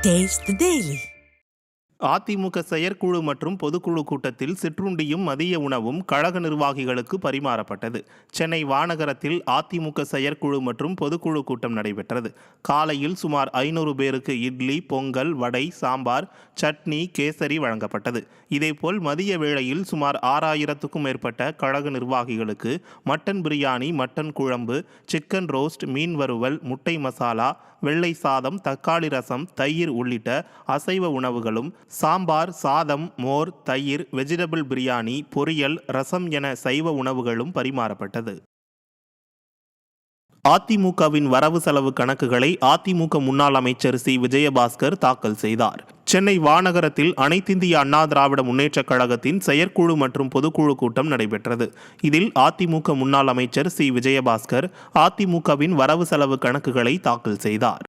Taste the Daily. AIADMK செயற்குழு மற்றும் பொதுக்குழு கூட்டத்தில் சிற்றுண்டியும் மதிய உணவும் கழக நிர்வாகிகளுக்கு பரிமாறப்பட்டது. சென்னை வானகரத்தில் அதிமுக செயற்குழு மற்றும் பொதுக்குழு கூட்டம் நடைபெற்றது. காலையில் சுமார் 500 பேருக்கு இட்லி, பொங்கல், வடை, சாம்பார், சட்னி, கேசரி வழங்கப்பட்டது. இதேபோல் மதிய வேளையில் சுமார் 6000க்கும் மேற்பட்ட கழக நிர்வாகிகளுக்கு மட்டன் பிரியாணி, மட்டன் குழம்பு, சிக்கன் ரோஸ்ட், மீன் வறுவல், முட்டை மசாலா, வெள்ளை சாதம், தக்காளி ரசம், தயிர் உள்ளிட்ட அசைவ உணவுகளும், சாம்பார், சாதம், மோர், தயிர், வெஜிடபிள் பிரியாணி, பொரியல், ரசம் என சைவ உணவுகளும் பரிமாறப்பட்டது. அதிமுகவின் வரவு செலவு கணக்குகளை அதிமுக முன்னாள் அமைச்சர் சி. விஜயபாஸ்கர் தாக்கல் செய்தார். சென்னை வானகரத்தில் அனைத்திந்திய அண்ணா திராவிட முன்னேற்றக் கழகத்தின் செயற்குழு மற்றும் பொதுக்குழு கூட்டம் நடைபெற்றது. இதில் அதிமுக முன்னாள் அமைச்சர் சி. விஜயபாஸ்கர் அதிமுகவின் வரவு செலவு கணக்குகளை தாக்கல் செய்தார்.